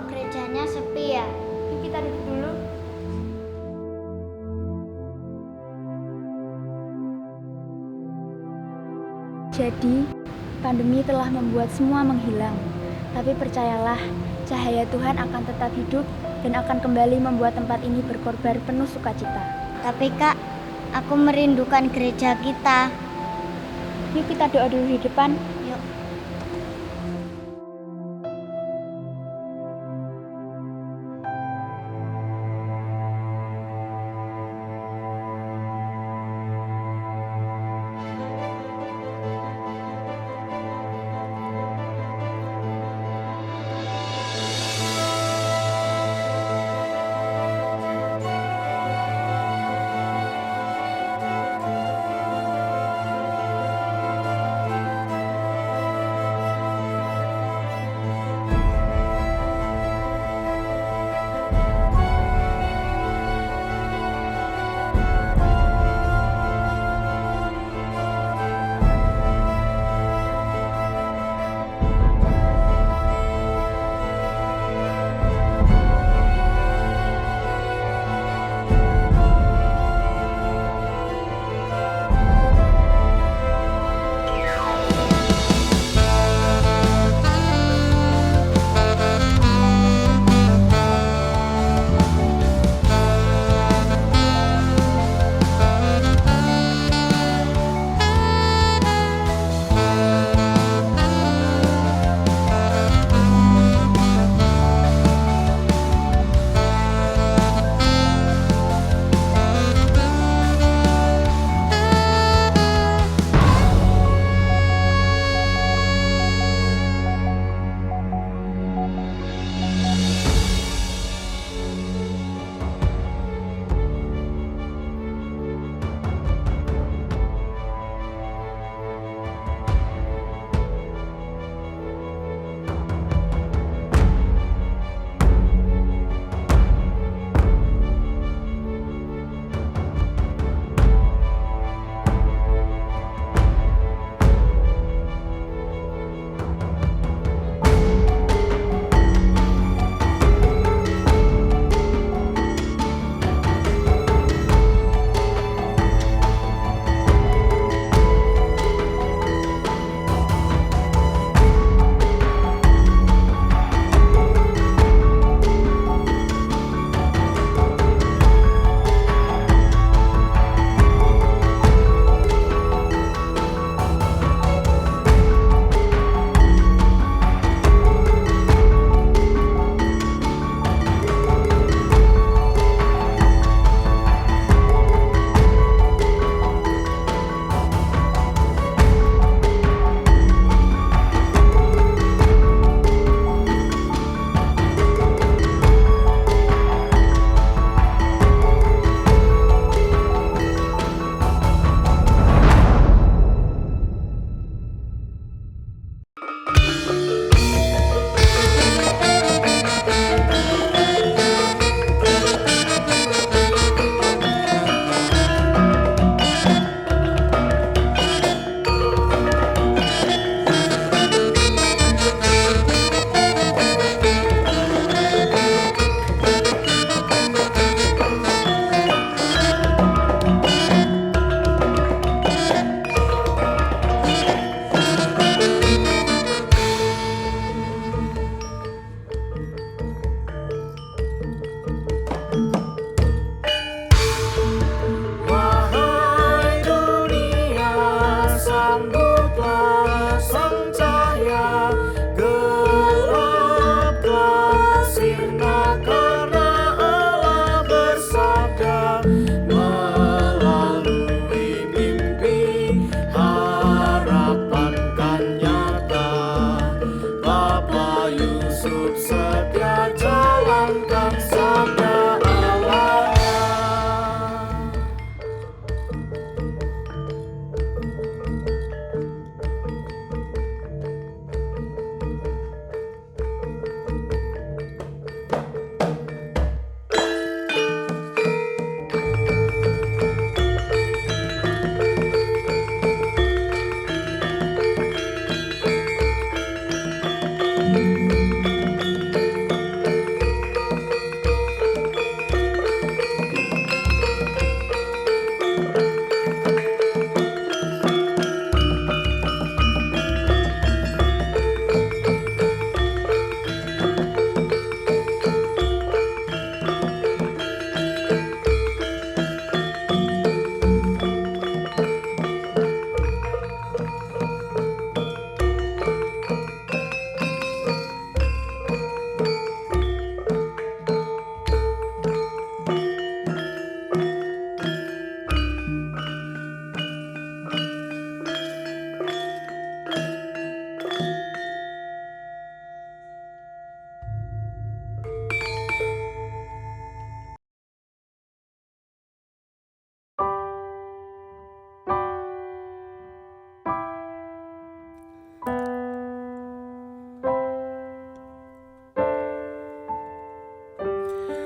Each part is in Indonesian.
kok gerejanya sepi ya? Yuk kita duduk dulu. Jadi, pandemi telah membuat semua menghilang. Tapi percayalah, cahaya Tuhan akan tetap hidup dan akan kembali membuat tempat ini berkorbar penuh sukacita. Tapi Kak, aku merindukan gereja kita. Yuk kita doa dulu di depan. Yuk.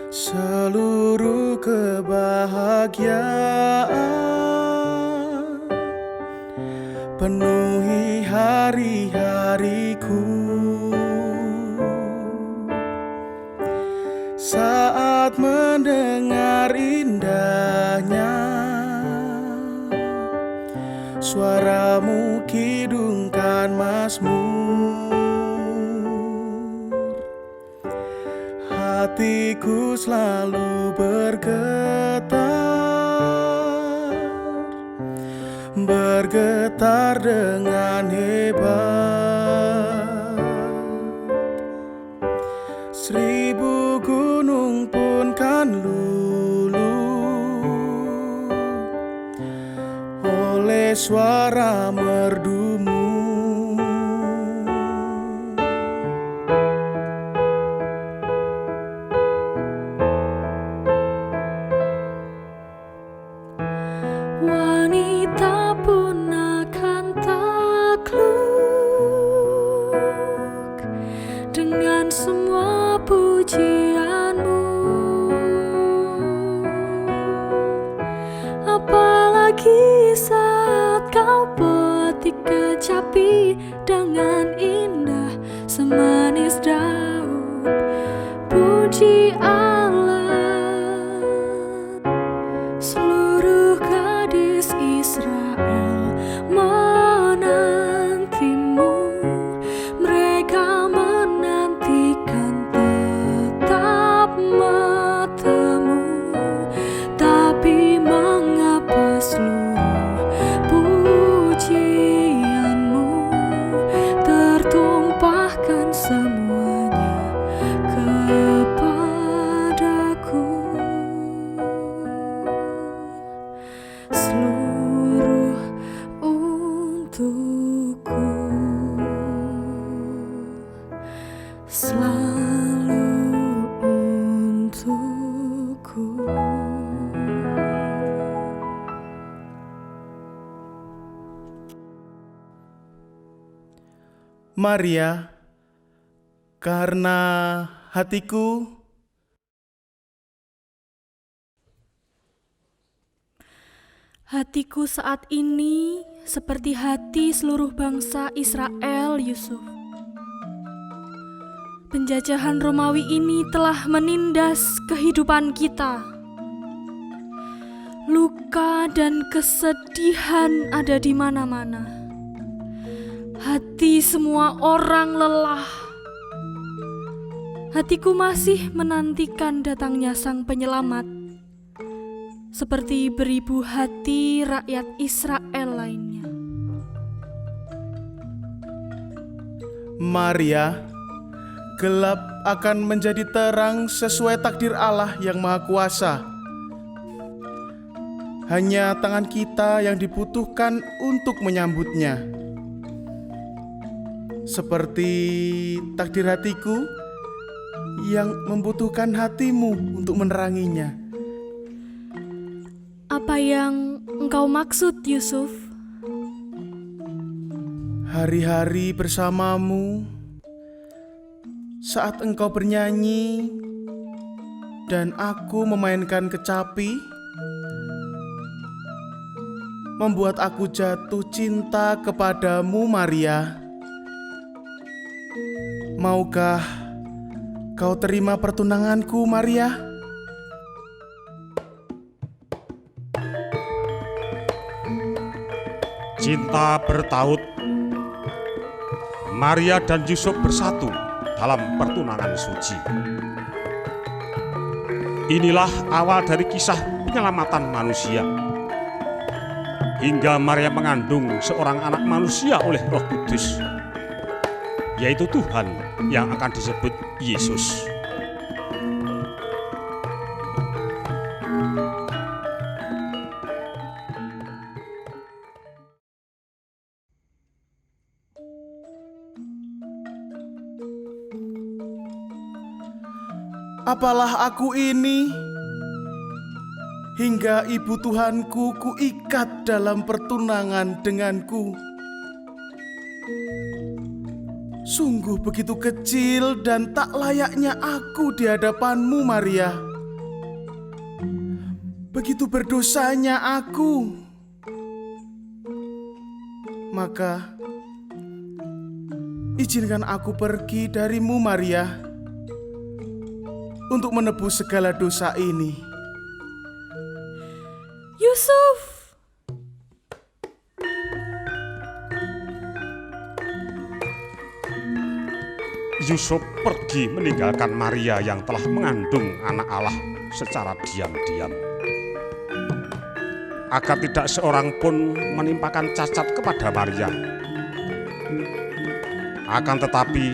seluruh kebahagiaan penuhi hari-hariku. Saat mendengar indahnya suaramu kidungkan Mazmur, hatiku selalu bergetar dengan hebat. Seribu gunung pun kan luluh oleh suara merdumu. Wanita pun akan takluk dengan semua pujianmu. Apalagi saat kau petik kecapi dengan indah semanis daun. Puji Allah, seluruh gadis Israel menantimu. Mereka menantikan tetap matamu. Tapi mengapa seluruh pujianmu tertumpahkan semuanya kepadaku? Seluruh untukku, selalu untukku. Maria, karena hatiku saat ini seperti hati seluruh bangsa Israel, Yusuf. Penjajahan Romawi ini telah menindas kehidupan kita. Luka dan kesedihan ada di mana-mana. Hati semua orang lelah. Hatiku masih menantikan datangnya Sang Penyelamat, seperti beribu hati rakyat Israel lainnya. Maria, gelap akan menjadi terang sesuai takdir Allah yang Maha Kuasa. Hanya tangan kita yang dibutuhkan untuk menyambutnya. Seperti takdir hatiku yang membutuhkan hatimu untuk meneranginya. Apa yang engkau maksud, Yusuf? Hari-hari bersamamu, saat engkau bernyanyi dan aku memainkan kecapi, membuat aku jatuh cinta kepadamu, Maria. Maukah kau terima pertunanganku, Maria? Cinta bertaut. Maria dan Yusuf bersatu dalam pertunangan suci. Inilah awal dari kisah penyelamatan manusia. Hingga Maria mengandung seorang anak manusia oleh Roh Kudus, yaitu Tuhan yang akan disebut Yesus. Apalah aku ini, hingga ibu Tuhanku kuikat dalam pertunangan denganku. Sungguh begitu kecil dan tak layaknya aku di hadapanmu, Maria. begitu berdosanya aku. Maka izinkan aku pergi darimu, Maria, untuk menebus segala dosa ini. Yusuf! Yusuf pergi meninggalkan Maria yang telah mengandung anak Allah secara diam-diam. Agar tidak seorang pun menimpakan cacat kepada Maria. Akan tetapi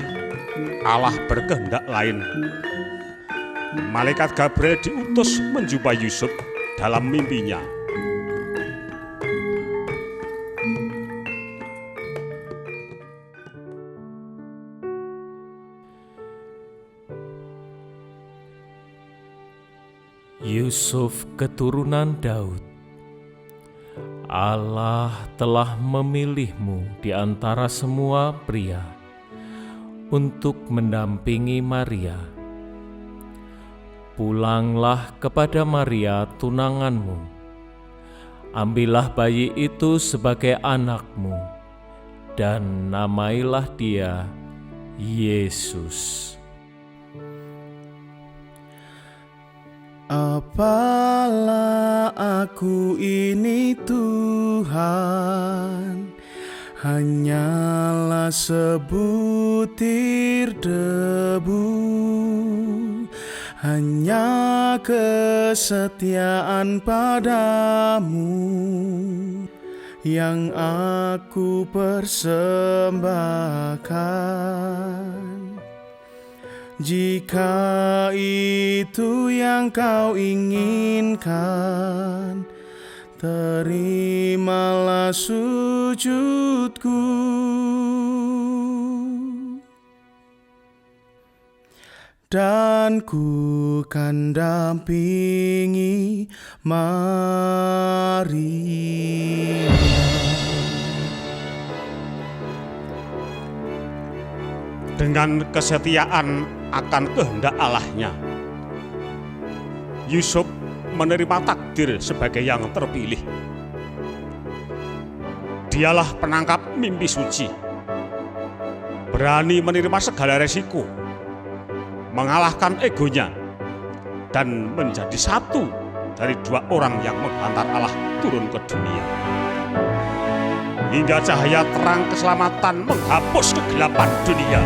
Allah berkehendak lain. Malaikat Gabriel diutus menjumpai Yusuf dalam mimpinya. Yusuf keturunan Daud, Allah telah memilihmu di antara semua pria untuk mendampingi Maria. Pulanglah kepada Maria tunanganmu, ambillah bayi itu sebagai anakmu, dan namailah dia Yesus. Apalah aku ini Tuhan, hanyalah sebutir debu, hanya kesetiaan padamu yang aku persembahkan. Jika itu yang kau inginkan, terimalah sujudku. Dan ku kan dampingi Maria. Dengan kesetiaan akan kehendak Allahnya, Yusuf menerima takdir sebagai yang terpilih. Dialah penangkap mimpi suci, berani menerima segala resiko, mengalahkan egonya, dan menjadi satu dari dua orang yang menghantar Allah turun ke dunia. Hingga cahaya terang keselamatan menghapus kegelapan dunia.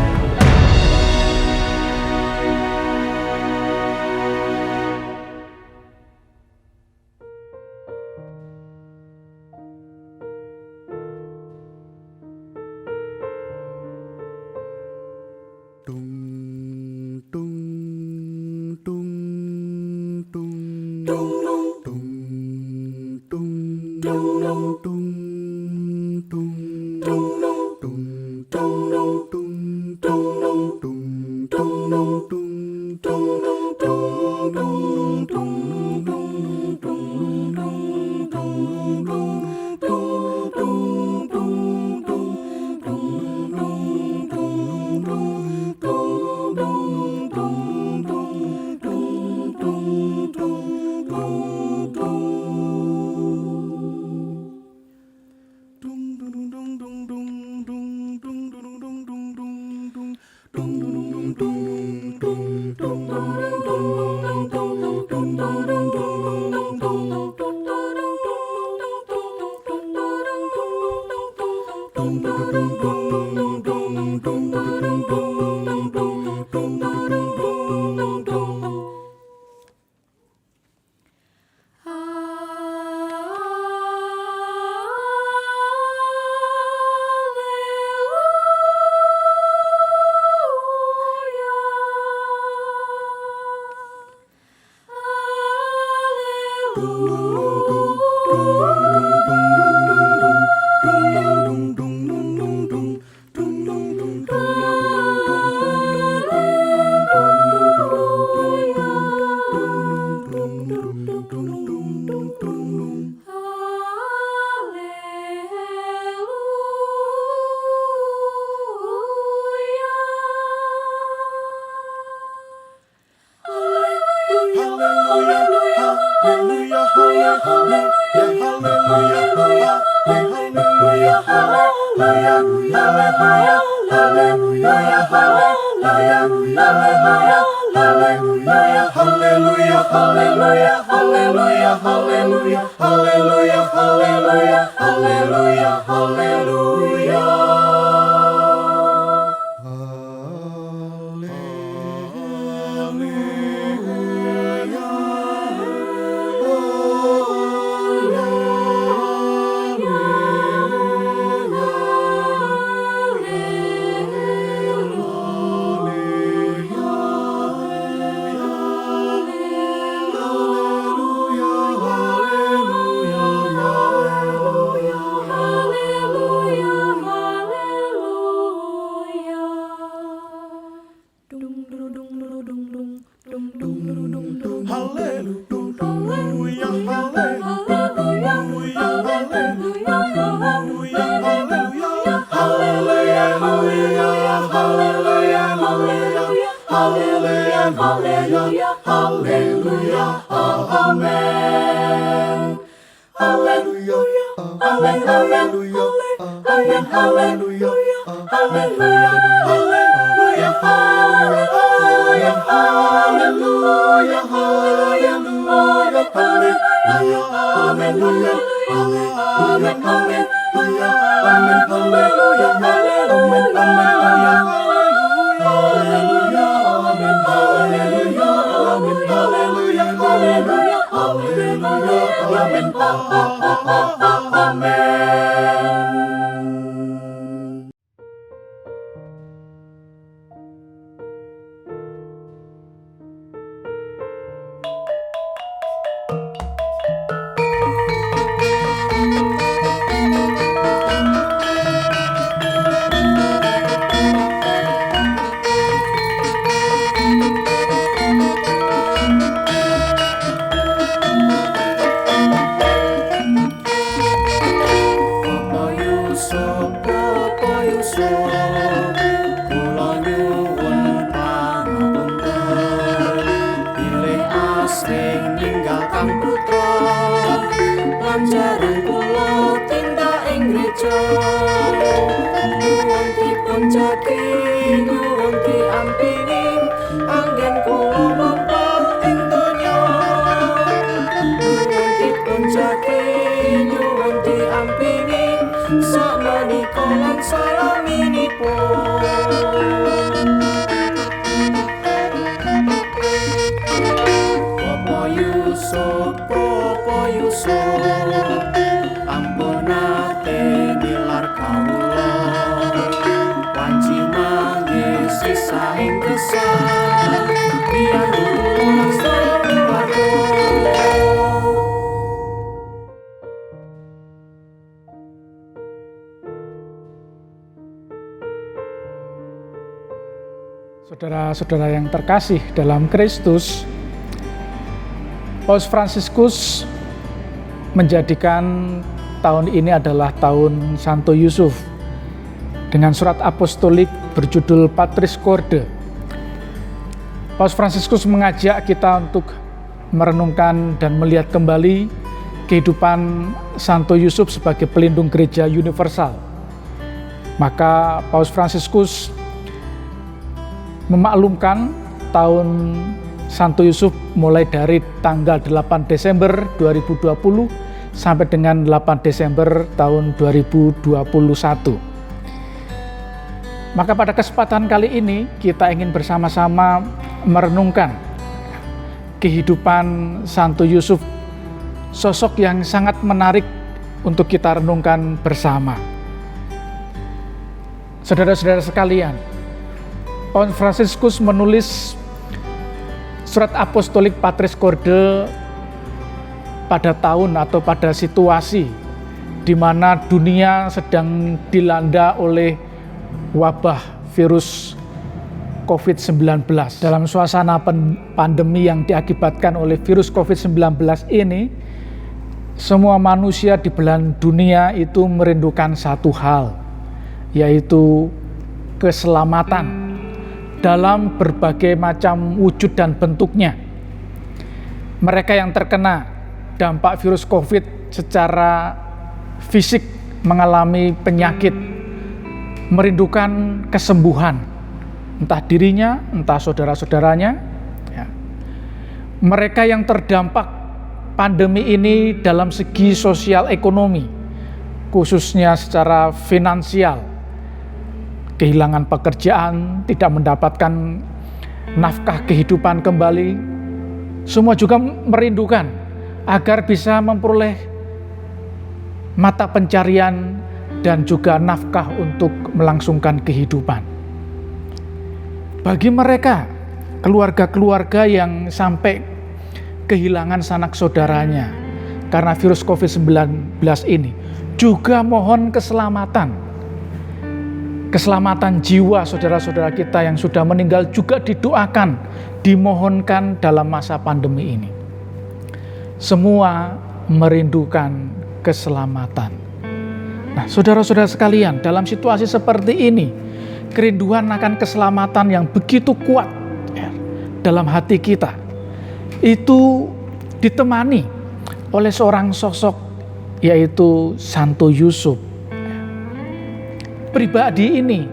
Haleluya, haleluya, haleluya. Saudara-saudara yang terkasih dalam Kristus, Paus Fransiskus menjadikan tahun ini adalah tahun Santo Yusuf dengan surat apostolik berjudul Patris Corde. Paus Fransiskus mengajak kita untuk merenungkan dan melihat kembali kehidupan Santo Yusuf sebagai pelindung gereja universal. Maka Paus Fransiskus memaklumkan tahun Santo Yusuf mulai dari tanggal 8 Desember 2020 sampai dengan 8 Desember tahun 2021. Maka pada kesempatan kali ini kita ingin bersama-sama merenungkan kehidupan Santo Yusuf, sosok yang sangat menarik untuk kita renungkan bersama. Saudara-saudara sekalian, Paus Fransiskus menulis surat apostolik Patris Corde pada tahun atau pada situasi di mana dunia sedang dilanda oleh wabah virus COVID-19. Dalam suasana pandemi yang diakibatkan oleh virus COVID-19 ini, semua manusia di belahan dunia itu merindukan satu hal, yaitu keselamatan dalam berbagai macam wujud dan bentuknya. Mereka yang terkena dampak virus COVID secara fisik, mengalami penyakit, merindukan kesembuhan, entah dirinya, entah saudara-saudaranya. Ya. Mereka yang terdampak pandemi ini dalam segi sosial ekonomi, khususnya secara finansial, kehilangan pekerjaan, tidak mendapatkan nafkah kehidupan kembali, semua juga merindukan agar bisa memperoleh mata pencarian dan juga nafkah untuk melangsungkan kehidupan. Bagi mereka, keluarga-keluarga yang sampai kehilangan sanak saudaranya karena virus COVID-19 ini, juga mohon keselamatan jiwa saudara-saudara kita yang sudah meninggal juga didoakan, dimohonkan dalam masa pandemi ini. Semua merindukan keselamatan. Nah, saudara-saudara sekalian, dalam situasi seperti ini, kerinduan akan keselamatan yang begitu kuat ya, dalam hati kita, itu ditemani oleh seorang sosok, yaitu Santo Yusuf. Pribadi ini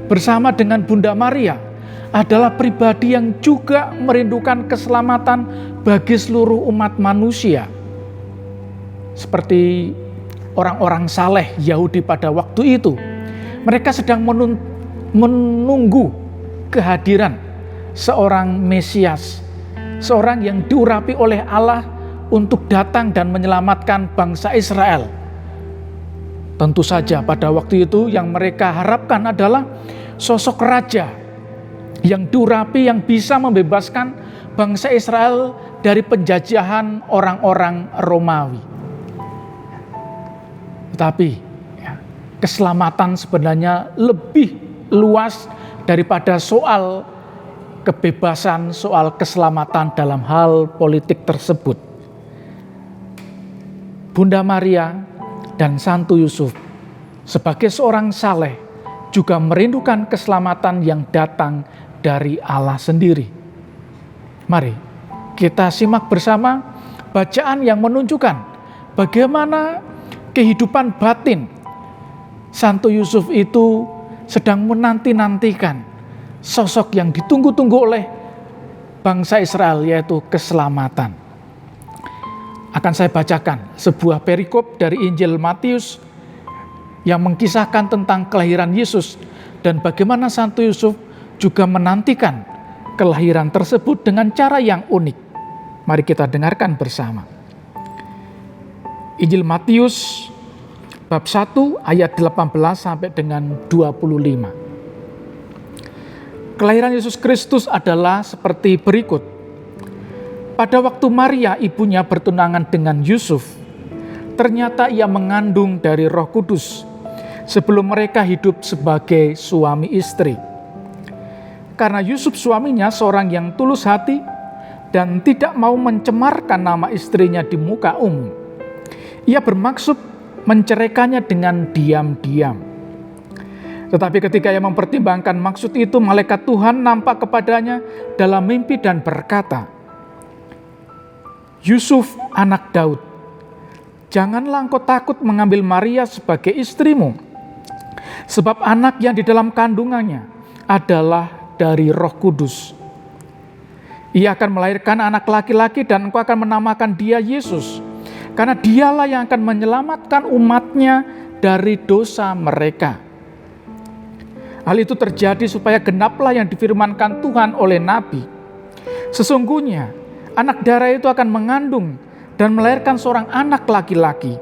bersama dengan Bunda Maria adalah pribadi yang juga merindukan keselamatan bagi seluruh umat manusia. Seperti orang-orang saleh Yahudi pada waktu itu, mereka sedang menunggu kehadiran seorang Mesias, seorang yang diurapi oleh Allah untuk datang dan menyelamatkan bangsa Israel. Tentu saja pada waktu itu yang mereka harapkan adalah sosok raja yang diurapi, yang bisa membebaskan bangsa Israel dari penjajahan orang-orang Romawi. Tetapi ya, keselamatan sebenarnya lebih luas daripada soal kebebasan, soal keselamatan dalam hal politik tersebut. Bunda Maria dan Santo Yusuf sebagai seorang saleh juga merindukan keselamatan yang datang dari Allah sendiri. Mari kita simak bersama bacaan yang menunjukkan bagaimana kehidupan batin Santo Yusuf itu sedang menanti-nantikan sosok yang ditunggu-tunggu oleh bangsa Israel, yaitu keselamatan. Akan saya bacakan sebuah perikop dari Injil Matius yang mengkisahkan tentang kelahiran Yesus dan bagaimana Santo Yusuf juga menantikan kelahiran tersebut dengan cara yang unik. Mari kita dengarkan bersama. Injil Matius bab 1 ayat 18 sampai dengan 25. Kelahiran Yesus Kristus adalah seperti berikut. Pada waktu Maria ibunya bertunangan dengan Yusuf, ternyata ia mengandung dari Roh Kudus sebelum mereka hidup sebagai suami istri. Karena Yusuf suaminya seorang yang tulus hati dan tidak mau mencemarkan nama istrinya di muka umum, ia bermaksud menceraikannya dengan diam-diam. Tetapi ketika ia mempertimbangkan maksud itu, malaikat Tuhan nampak kepadanya dalam mimpi dan berkata, "Yusuf, anak Daud, janganlah engkau takut mengambil Maria sebagai istrimu, sebab anak yang di dalam kandungannya adalah dari Roh Kudus. Ia akan melahirkan anak laki-laki dan engkau akan menamakan dia Yesus, karena dialah yang akan menyelamatkan umatnya dari dosa mereka." Hal itu terjadi supaya genaplah yang difirmankan Tuhan oleh Nabi. Sesungguhnya anak darah itu akan mengandung dan melahirkan seorang anak laki-laki,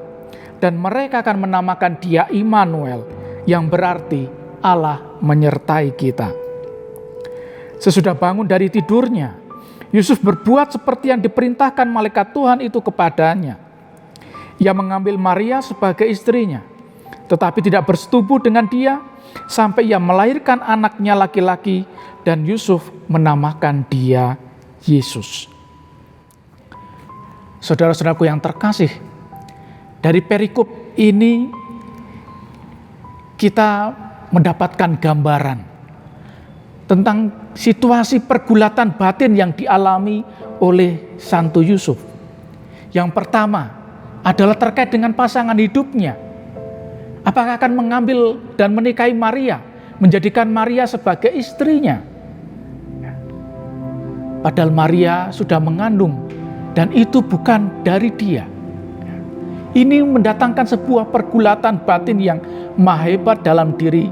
dan mereka akan menamakan dia Immanuel, yang berarti Allah menyertai kita. Sesudah bangun dari tidurnya, Yusuf berbuat seperti yang diperintahkan malaikat Tuhan itu kepadanya. Ia mengambil Maria sebagai istrinya, tetapi tidak bersetubuh dengan dia sampai ia melahirkan anaknya laki-laki, dan Yusuf menamakan dia Yesus. Saudara-saudaraku yang terkasih, dari perikop ini kita mendapatkan gambaran tentang situasi pergulatan batin yang dialami oleh Santo Yusuf. Yang pertama adalah terkait dengan pasangan hidupnya. Apakah akan mengambil dan menikahi Maria, menjadikan Maria sebagai istrinya? Padahal Maria sudah mengandung dan itu bukan dari dia. Ini mendatangkan sebuah pergulatan batin yang maha hebat dalam diri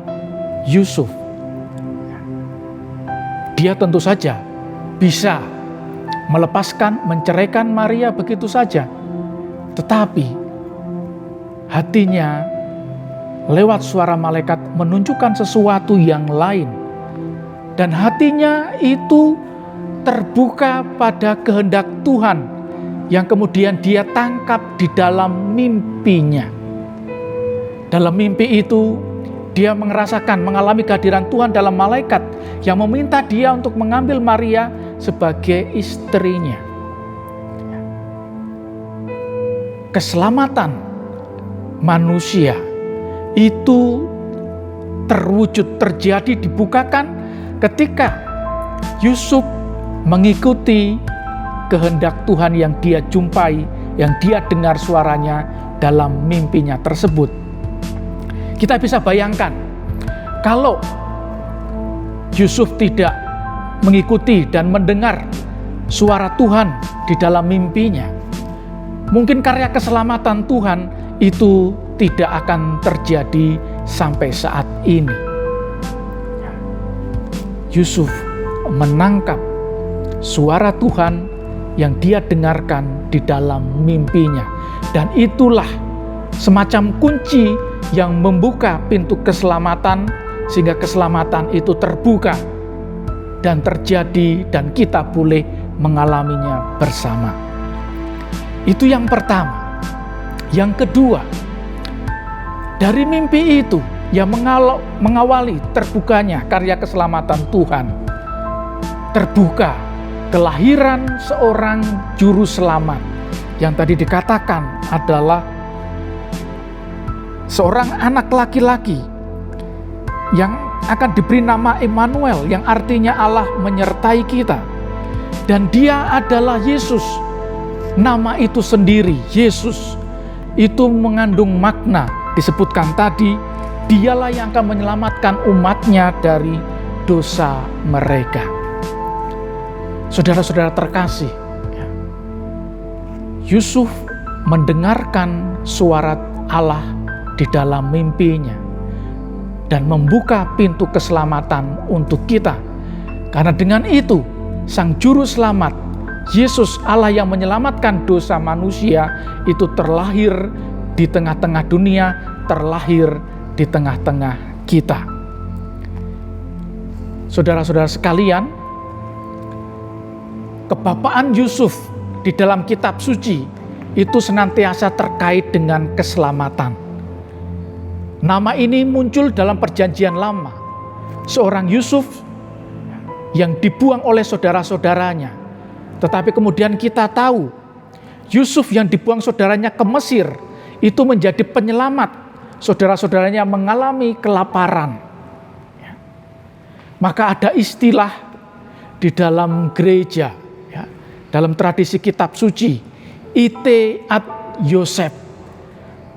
Yusuf. Dia tentu saja bisa melepaskan, menceraikan Maria begitu saja. Tetapi hatinya lewat suara malaikat menunjukkan sesuatu yang lain. Dan hatinya itu terbuka pada kehendak Tuhan yang kemudian dia tangkap di dalam mimpinya. Dalam mimpi itu dia mengalami kehadiran Tuhan dalam malaikat yang meminta dia untuk mengambil Maria sebagai istrinya. Keselamatan manusia itu terwujud, terjadi, dibukakan ketika Yusuf mengikuti kehendak Tuhan yang dia jumpai, yang dia dengar suaranya dalam mimpinya tersebut. Kita bisa bayangkan kalau Yusuf tidak mengikuti dan mendengar suara Tuhan di dalam mimpinya, mungkin karya keselamatan Tuhan itu tidak akan terjadi sampai saat ini. Yusuf menangkap suara Tuhan yang dia dengarkan di dalam mimpinya. Dan itulah semacam kunci yang membuka pintu keselamatan, sehingga keselamatan itu terbuka dan terjadi dan kita boleh mengalaminya bersama. Itu yang pertama. Yang kedua, dari mimpi itu yang mengawali terbukanya karya keselamatan Tuhan, terbuka kelahiran seorang juru selamat yang tadi dikatakan adalah seorang anak laki-laki yang akan diberi nama Immanuel, yang artinya Allah menyertai kita. Dan dia adalah Yesus. Nama itu sendiri, Yesus, itu mengandung makna. Disebutkan tadi, dialah yang akan menyelamatkan umatnya dari dosa mereka. Saudara-saudara terkasih, Yusuf mendengarkan suara Allah di dalam mimpinya dan membuka pintu keselamatan untuk kita. Karena dengan itu, Sang Juru Selamat, Yesus Allah yang menyelamatkan dosa manusia, itu terlahir di tengah-tengah dunia, terlahir di tengah-tengah kita. Saudara-saudara sekalian, kebapaan Yusuf di dalam kitab suci itu senantiasa terkait dengan keselamatan. Nama ini muncul dalam perjanjian lama. Seorang Yusuf yang dibuang oleh saudara-saudaranya. Tetapi kemudian kita tahu, Yusuf yang dibuang saudaranya ke Mesir, itu menjadi penyelamat. Saudara-saudaranya mengalami kelaparan. Maka ada istilah di dalam gereja, dalam tradisi kitab suci, ite ad Yosef.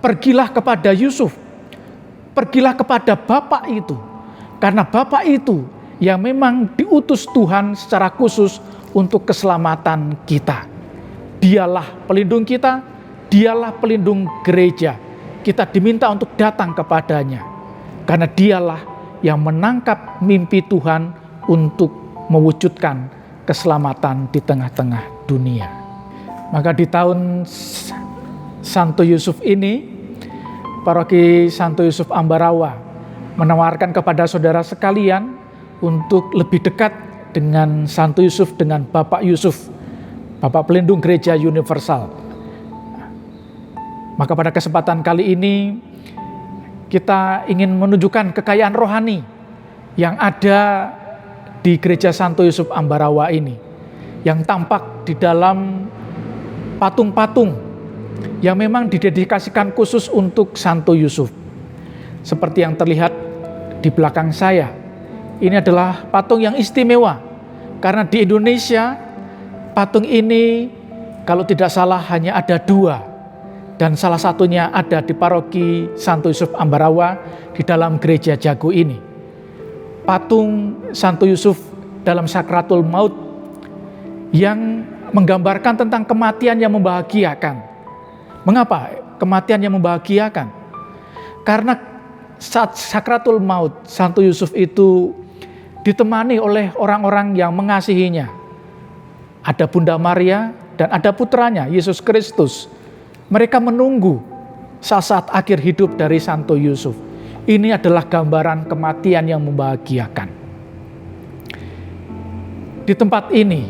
Pergilah kepada Yusuf, pergilah kepada Bapak itu, karena Bapak itu yang memang diutus Tuhan secara khusus untuk keselamatan kita. Dialah pelindung kita, dialah pelindung gereja. Kita diminta untuk datang kepadanya, karena dialah yang menangkap mimpi Tuhan untuk mewujudkan keselamatan di tengah-tengah dunia. Maka di tahun Santo Yusuf ini, Paroki Santo Yusuf Ambarawa menawarkan kepada saudara sekalian untuk lebih dekat dengan Santo Yusuf, dengan Bapak Yusuf, Bapak Pelindung Gereja Universal. Maka pada kesempatan kali ini kita ingin menunjukkan kekayaan rohani yang ada di Gereja Santo Yusuf Ambarawa ini, yang tampak di dalam patung-patung yang memang didedikasikan khusus untuk Santo Yusuf. Seperti yang terlihat di belakang saya, ini adalah patung yang istimewa, karena di Indonesia patung ini kalau tidak salah hanya ada 2, dan salah satunya ada di paroki Santo Yusuf Ambarawa di dalam gereja Jago ini. Patung Santo Yusuf dalam sakratul maut yang menggambarkan tentang kematian yang membahagiakan. Mengapa kematian yang membahagiakan? Karena saat sakratul maut, Santo Yusuf itu ditemani oleh orang-orang yang mengasihinya. Ada Bunda Maria dan ada putranya, Yesus Kristus. Mereka menunggu saat-saat akhir hidup dari Santo Yusuf. Ini adalah gambaran kematian yang membahagiakan. Di tempat ini,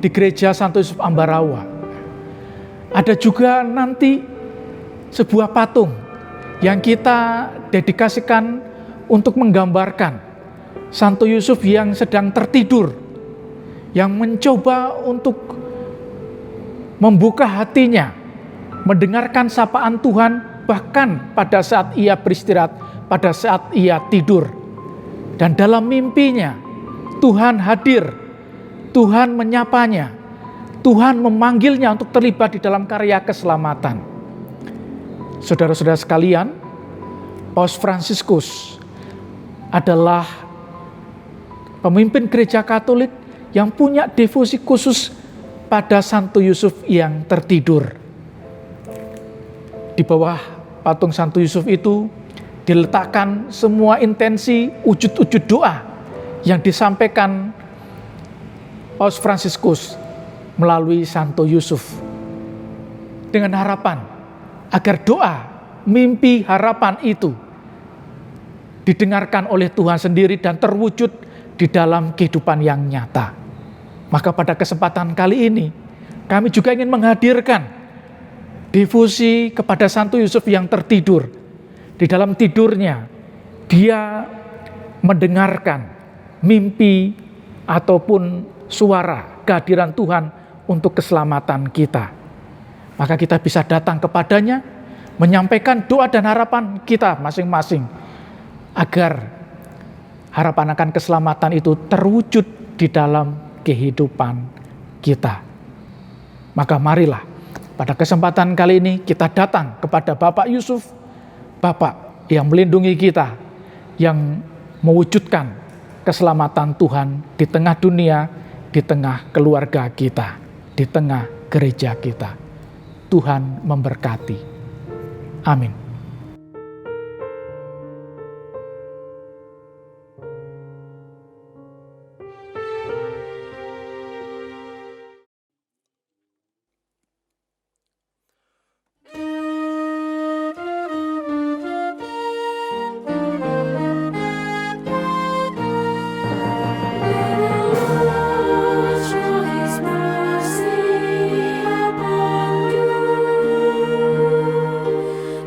di gereja Santo Yusuf Ambarawa, ada juga nanti sebuah patung yang kita dedikasikan untuk menggambarkan Santo Yusuf yang sedang tertidur, yang mencoba untuk membuka hatinya, mendengarkan sapaan Tuhan bahkan pada saat ia beristirahat, pada saat ia tidur. Dan dalam mimpinya Tuhan hadir, Tuhan menyapanya, Tuhan memanggilnya untuk terlibat di dalam karya keselamatan. Saudara-saudara sekalian, Paus Fransiskus adalah pemimpin gereja Katolik yang punya devosi khusus pada Santo Yusuf yang tertidur. Di bawah patung Santo Yusuf itu diletakkan semua intensi wujud-wujud doa yang disampaikan Paus Fransiskus melalui Santo Yusuf, dengan harapan agar doa, mimpi, harapan itu didengarkan oleh Tuhan sendiri dan terwujud di dalam kehidupan yang nyata. Maka pada kesempatan kali ini kami juga ingin menghadirkan devosi kepada Santo Yusuf yang tertidur. Di dalam tidurnya dia mendengarkan mimpi ataupun suara kehadiran Tuhan untuk keselamatan kita. Maka kita bisa datang kepadanya, menyampaikan doa dan harapan kita masing-masing, agar harapan akan keselamatan itu terwujud di dalam kehidupan kita. Maka marilah pada kesempatan kali ini kita datang kepada Bapak Yusuf, Bapak yang melindungi kita, yang mewujudkan keselamatan Tuhan di tengah dunia, di tengah keluarga kita, di tengah gereja kita. Tuhan memberkati. Amin.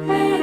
May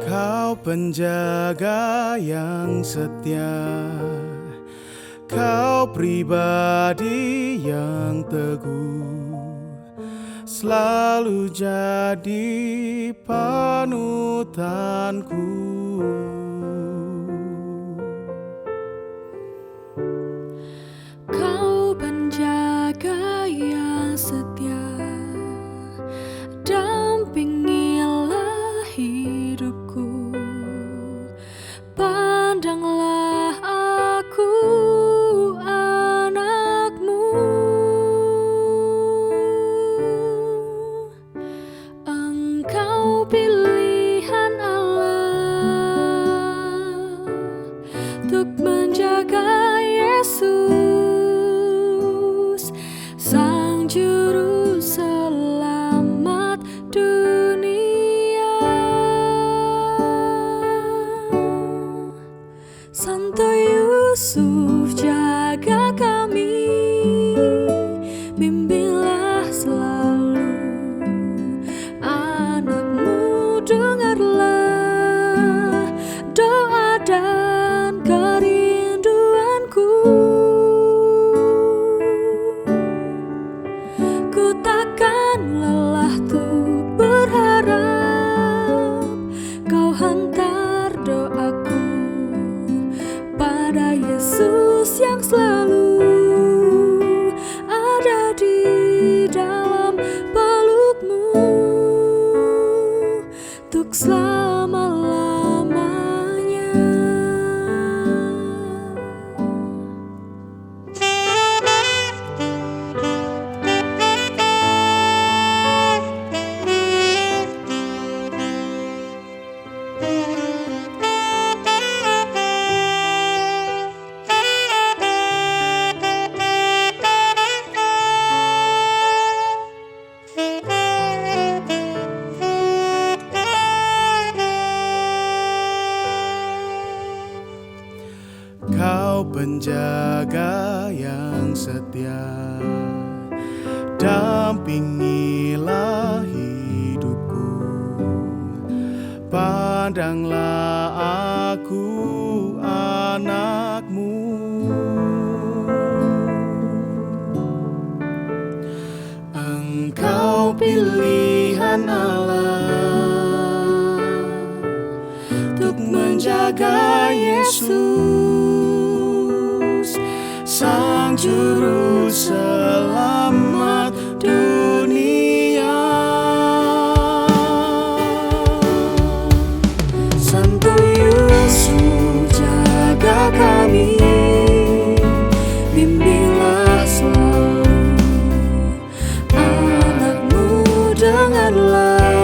Kau penjaga yang setia, Kau pribadi yang teguh, selalu jadi panutanku. Kau penjaga yang setia, dampingilah hidupku. Pandanglah aku, anakmu. Engkau pilihan Allah untuk menjaga Yesus, Sang Juru Selamat dunia. Santo Yusuf, jaga kami, bimbinglah selalu anakmu. Dengarlah doa dan kerinduanku. Ku takkan lelah tuh berharap, Kau hantar doaku pada Yesus yang selalu ada di dalam pelukmu untuk selama-lamanya. Kau penjaga yang setia, dampingilah hidupku. Pandanglah aku, anakmu. Engkau pilihan Allah untuk menjaga Yesus, Sang Juru Selamat dunia. Santo Yusuf, jaga kami, bimbinglah selalu anakmu. Dengarlah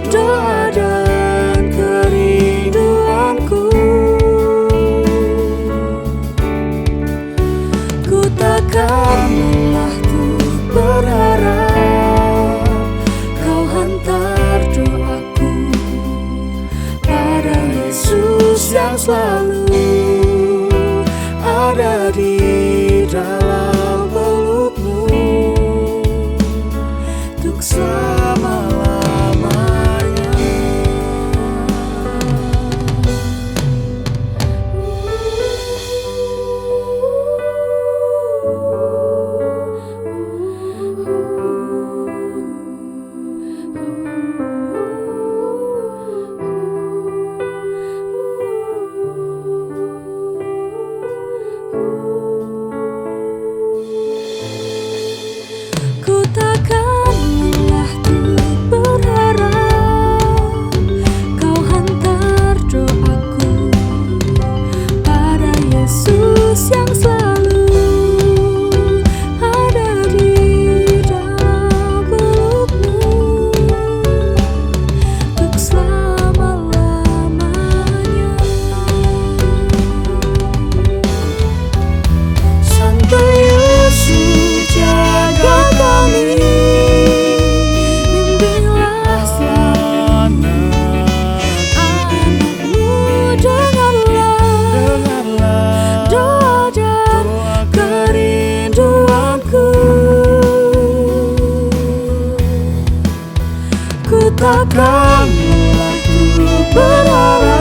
doa dan kerinduanku. Ku takkan lelah tuh berharap, Kau hantar doaku pada Yesus yang selalu ada di dalam pelukmu untuk selama-lamanya. Ku takkan lelah tuh berharap, Kau hantar doaku pada Yesus yang selalu ada di dalam pelukmu untuk selama-lamanya. Santo Yesus, jaga kami, bimbinglah selalu anakmu. Dengarlah doa dan kerinduanku. Ku takkan lelah tuh berharap